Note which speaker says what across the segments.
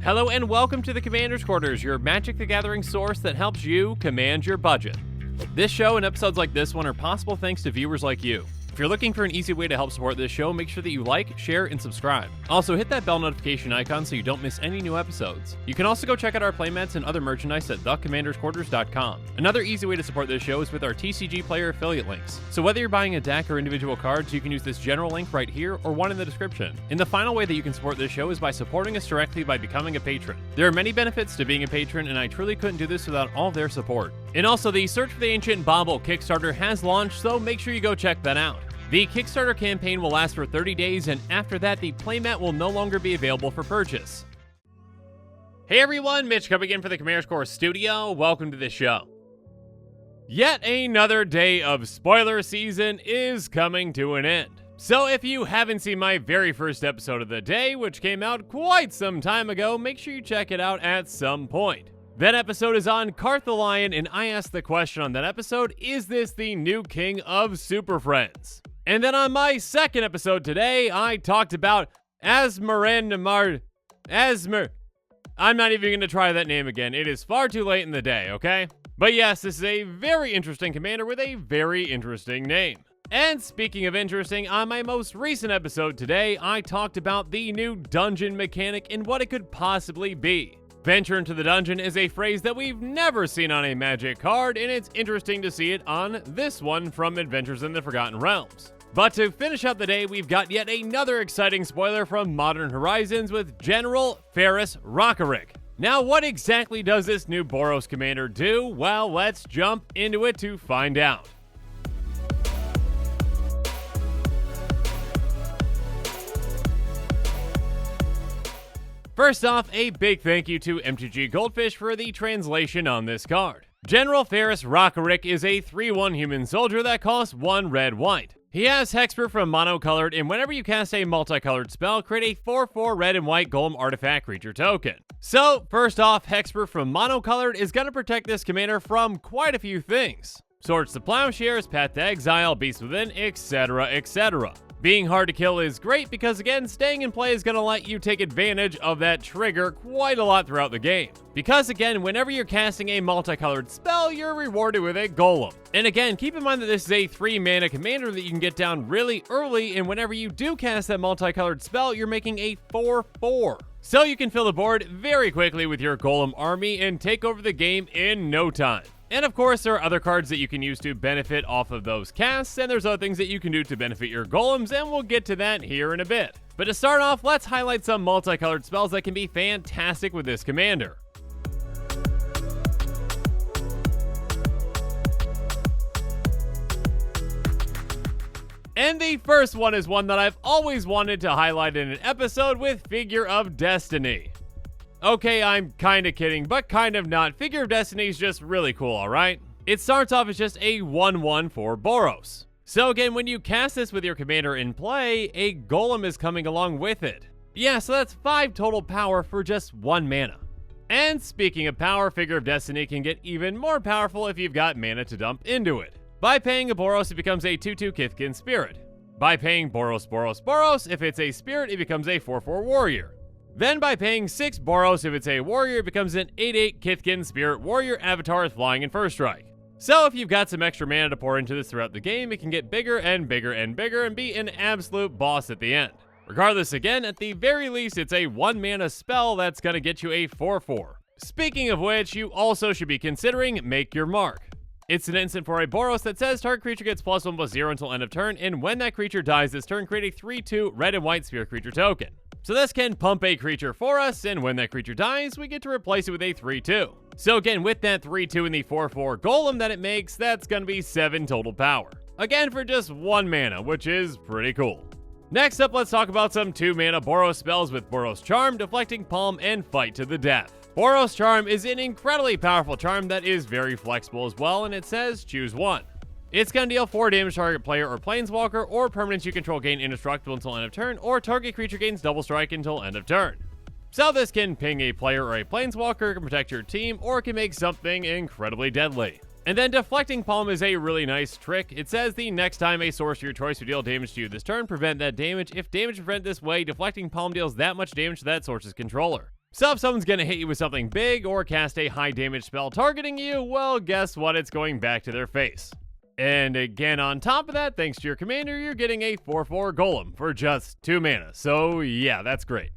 Speaker 1: Hello and welcome to the Commander's Quarters, your Magic the Gathering source that helps you command your budget. This show and episodes like this one are possible thanks to viewers like you. If you're looking for an easy way to help support this show, make sure that you like, share, and subscribe. Also, hit that bell notification icon so you don't miss any new episodes. You can also go check out our playmats and other merchandise at thecommandersquarters.com. Another easy way to support this show is with our TCG player affiliate links. So whether you're buying a deck or individual cards, you can use this general link right here or one in the description. And the final way that you can support this show is by supporting us directly by becoming a patron. There are many benefits to being a patron, and I truly couldn't do this without all their support. And also, the Search for the Ancient Bauble Kickstarter has launched, so make sure you go check that out. The Kickstarter campaign will last for 30 days, and after that, the playmat will no longer be available for purchase. Hey everyone, Mitch coming in for the Commander's Core Studio. Welcome to the show. Yet another day of spoiler season is coming to an end. So if you haven't seen my very first episode of the day, which came out quite some time ago, make sure you check it out at some point. That episode is on Karth the Lion, and I asked the question on that episode, is this the new king of Super Friends? And then on my second episode today, I talked about Asmer. I'm not even going to try that name again. It is far too late in the day, okay? But yes, this is a very interesting commander with a very interesting name. And speaking of interesting, on my most recent episode today, I talked about the new dungeon mechanic and what it could possibly be. Venture into the dungeon is a phrase that we've never seen on a Magic card, and it's interesting to see it on this one from Adventures in the Forgotten Realms. But to finish out the day, we've got yet another exciting spoiler from Modern Horizons with General Ferrous Rokiric. Now, what exactly does this new Boros Commander do? Well, let's jump into it to find out. First off, a big thank you to MTG Goldfish for the translation on this card. General Ferrous Rokiric is a 3/1 human soldier that costs 1 red-white. He has Hexproof from Monocolored, and whenever you cast a multicolored spell, create a 4/4 red and white Golem artifact creature token. So, first off, Hexproof from Monocolored is going to protect this commander from quite a few things. Swords to Plowshares, Path to Exile, Beast Within, etc, etc. Being hard to kill is great because, again, staying in play is going to let you take advantage of that trigger quite a lot throughout the game. Because, again, whenever you're casting a multicolored spell, you're rewarded with a Golem. And again, keep in mind that this is a 3-mana commander that you can get down really early, and whenever you do cast that multicolored spell, you're making a 4/4. So you can fill the board very quickly with your Golem army and take over the game in no time. And of course, there are other cards that you can use to benefit off of those casts, and there's other things that you can do to benefit your golems, and we'll get to that here in a bit. But to start off, let's highlight some multicolored spells that can be fantastic with this commander. And the first one is one that I've always wanted to highlight in an episode with Figure of Destiny. Okay, I'm kinda kidding, but kind of not. Figure of Destiny is just really cool, alright? It starts off as just a 1/1 for Boros. So again, when you cast this with your commander in play, a Golem is coming along with it. Yeah, so that's 5 total power for just 1 mana. And speaking of power, Figure of Destiny can get even more powerful if you've got mana to dump into it. By paying a Boros, it becomes a 2/2 Kithkin Spirit. By paying Boros, if it's a Spirit, it becomes a 4/4 Warrior. Then by paying 6 Boros, if it's a Warrior, it becomes an 8/8 Kithkin Spirit Warrior Avatar with Flying and First Strike. So if you've got some extra mana to pour into this throughout the game, it can get bigger and bigger and bigger and be an absolute boss at the end. Regardless, again, at the very least, it's a 1 mana spell that's gonna get you a 4/4. Speaking of which, you also should be considering Make Your Mark. It's an instant for a Boros that says target creature gets +1/+0 until end of turn, and when that creature dies this turn, create a 3/2 red and white sphere creature token. So this can pump a creature for us, and when that creature dies, we get to replace it with a 3/2. So again, with that 3/2 and the 4/4 Golem that it makes, that's gonna be 7 total power. Again, for just 1 mana, which is pretty cool. Next up, let's talk about some 2-mana Boros spells with Boros Charm, Deflecting Palm, and Fight to the Death. Boros Charm is an incredibly powerful charm that is very flexible as well, and it says choose one. It's going to deal 4 damage to target player or planeswalker, or permanents you control gain indestructible until end of turn, or target creature gains double strike until end of turn. So this can ping a player or a planeswalker, can protect your team, or can make something incredibly deadly. And then Deflecting Palm is a really nice trick. It says the next time a source of your choice would deal damage to you this turn, prevent that damage. If damage is prevented this way, Deflecting Palm deals that much damage to that source's controller. So if someone's going to hit you with something big or cast a high damage spell targeting you, well, guess what? It's going back to their face. And again, on top of that, thanks to your commander, you're getting a 4/4 Golem for just 2 mana. So yeah, that's great.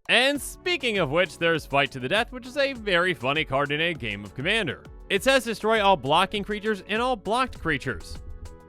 Speaker 1: And speaking of which, there's Fight to the Death, which is a very funny card in a game of Commander. It says destroy all blocking creatures and all blocked creatures.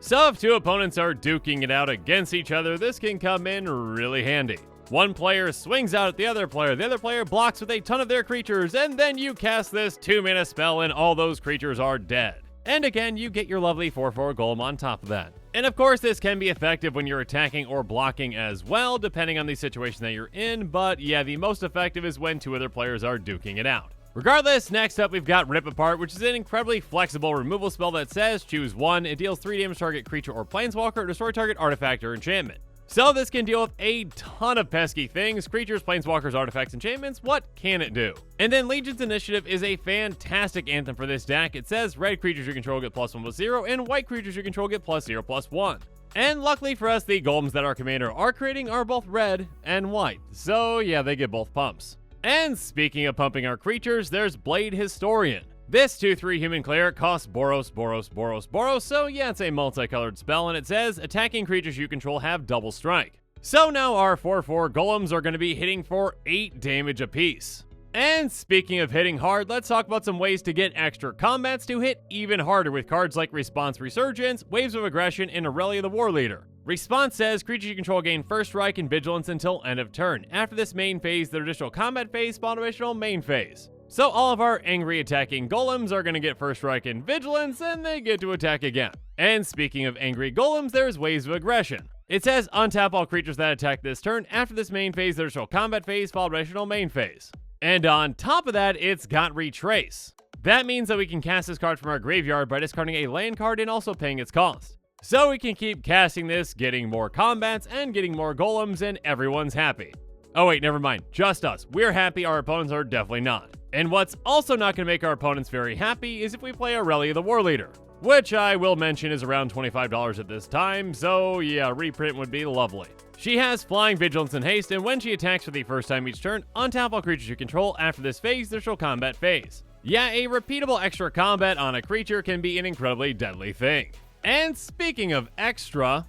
Speaker 1: So if two opponents are duking it out against each other, this can come in really handy. One player swings out at the other player blocks with a ton of their creatures, and then you cast this 2 mana spell and all those creatures are dead. And again, you get your lovely 4/4 Golem on top of that. And of course, this can be effective when you're attacking or blocking as well, depending on the situation that you're in, but yeah, the most effective is when 2 other players are duking it out. Regardless, next up we've got Rip Apart, which is an incredibly flexible removal spell that says choose 1, it deals 3 damage to target creature or planeswalker, destroy target artifact or enchantment. So this can deal with a ton of pesky things, creatures, planeswalkers, artifacts, enchantments. What can it do? And then Legion's Initiative is a fantastic anthem for this deck. It says red creatures you control get +1/+0, and white creatures you control get +0/+1. And luckily for us, the golems that our commander are creating are both red and white. So yeah, they get both pumps. And speaking of pumping our creatures, there's Blade Historian. This 2/3 human cleric costs Boros, so yeah, it's a multicolored spell, and it says attacking creatures you control have double strike. So now our 4/4 golems are going to be hitting for 8 damage apiece. And speaking of hitting hard, let's talk about some ways to get extra combats to hit even harder with cards like Response Resurgence, Waves of Aggression, and Aurelia the War Leader. Response says creatures you control gain first strike and vigilance until end of turn. After this main phase, the additional combat phase followed additional main phase. So all of our angry attacking golems are going to get first strike and vigilance, and they get to attack again. And speaking of angry golems, there's Waves of Aggression. It says untap all creatures that attack this turn. After this main phase, there's additional combat phase followed by additional main phase. And on top of that, it's got Retrace. That means that we can cast this card from our graveyard by discarding a land card and also paying its cost. So we can keep casting this, getting more combats, and getting more golems, and everyone's happy. Oh wait, never mind, just us. We're happy, our opponents are definitely not. And what's also not going to make our opponents very happy is if we play Aurelia the War Leader, which I will mention is around $25 at this time, so yeah, reprint would be lovely. She has Flying, Vigilance, and Haste, and when she attacks for the first time each turn, untap all creatures you control. After this phase, there's no combat phase. Yeah, a repeatable extra combat on a creature can be an incredibly deadly thing. And speaking of extra,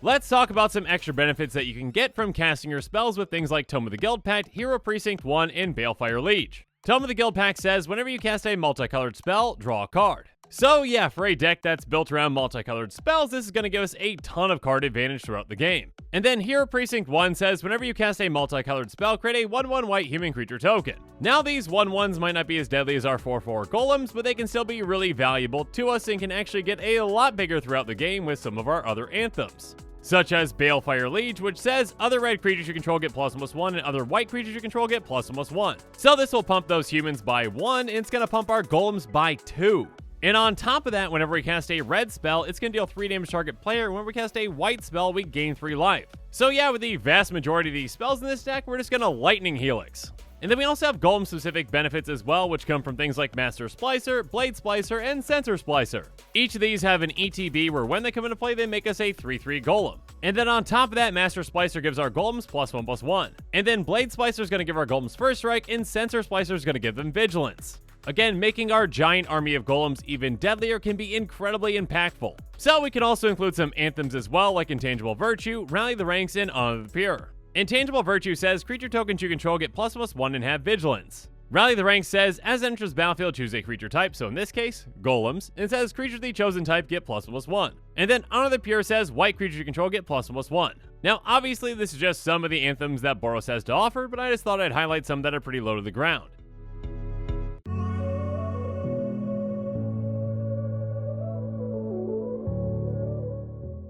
Speaker 1: let's talk about some extra benefits that you can get from casting your spells with things like Tome of the Guildpact, Hero Precinct 1, and Balefire Liege. Tome of the Guildpact says whenever you cast a multicolored spell, draw a card. So yeah, for a deck that's built around multicolored spells, this is going to give us a ton of card advantage throughout the game. And then Hero Precinct 1 says whenever you cast a multicolored spell, create a 1/1 white human creature token. Now these 1/1s might not be as deadly as our 4/4 golems, but they can still be really valuable to us and can actually get a lot bigger throughout the game with some of our other anthems. Such as Balefire Liege, which says other red creatures you control get +1/+1 and other white creatures you control get +1/+1. So this will pump those humans by 1, and it's going to pump our golems by 2. And on top of that, whenever we cast a red spell, it's going to deal 3 damage to target player, and when we cast a white spell, we gain 3 life. So yeah, with the vast majority of these spells in this deck, we're just going to Lightning Helix. And then we also have golem-specific benefits as well, which come from things like Master Splicer, Blade Splicer, and Sensor Splicer. Each of these have an ETB where when they come into play, they make us a 3/3 golem. And then on top of that, Master Splicer gives our golems +1/+1. And then Blade Splicer is going to give our golems first strike, and Sensor Splicer is going to give them vigilance. Again, making our giant army of golems even deadlier can be incredibly impactful. So we can also include some anthems as well, like Intangible Virtue, Rally the Ranks, and Honor the Pure. Intangible Virtue says creature tokens you control get +1/+1 and have vigilance. Rally the Ranks says as it enters the battlefield, choose a creature type, so in this case, golems, and says creatures of the chosen type get +1/+1. And then Honor the Pure says white creatures you control get +1/+1. Now, obviously, this is just some of the anthems that Boros has to offer, but I just thought I'd highlight some that are pretty low to the ground.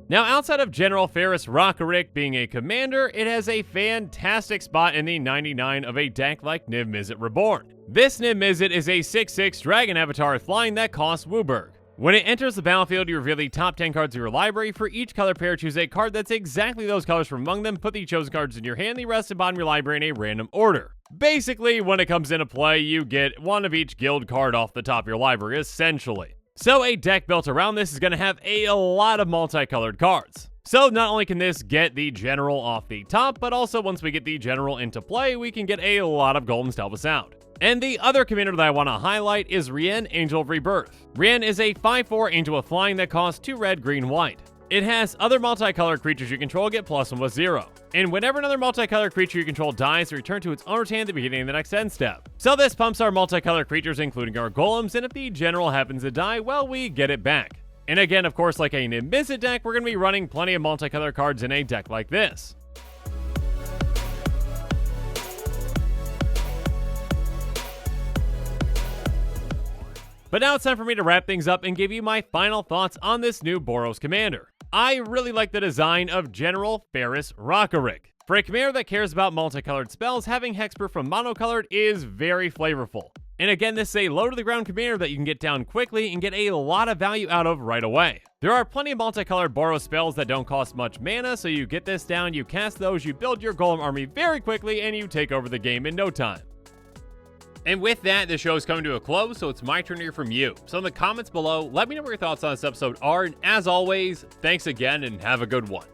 Speaker 1: Now, outside of General Ferrous Rokiric being a commander, it has a fantastic spot in the 99 of a deck like Niv Mizzet Reborn. This Niv Mizzet is a 6/6 dragon avatar flying that costs Wooburg. When it enters the battlefield, you reveal the top 10 cards of your library. For each color pair, choose a card that's exactly those colors from among them. Put the chosen cards in your hand, the rest in bottom of your library in a random order. Basically, when it comes into play, you get one of each guild card off the top of your library, essentially. So a deck built around this is going to have a lot of multicolored cards. So not only can this get the General off the top, but also once we get the General into play, we can get a lot of golems to help us out. And the other commander that I want to highlight is Rien, Angel of Rebirth. Rien is a 5/4 angel with flying that costs 2 red, green, white. It has other multicolored creatures you control get +1 with 0. And whenever another multicolored creature you control dies, they return to its owner's hand at the beginning of the next end step. So this pumps our multicolored creatures, including our golems, and if the General happens to die, well, we get it back. And again, of course, like a Nimbizit deck, we're going to be running plenty of multicolored cards in a deck like this. But now it's time for me to wrap things up and give you my final thoughts on this new Boros Commander. I really like the design of General Ferrous Rokiric. For a commander that cares about multicolored spells, having Hexproof from monocolored is very flavorful. And again, this is a low-to-the-ground commander that you can get down quickly and get a lot of value out of right away. There are plenty of multicolored Boros spells that don't cost much mana, so you get this down, you cast those, you build your golem army very quickly, and you take over the game in no time. And with that, the show is coming to a close, so it's my turn to hear from you. So in the comments below, let me know what your thoughts on this episode are, and as always, thanks again and have a good one.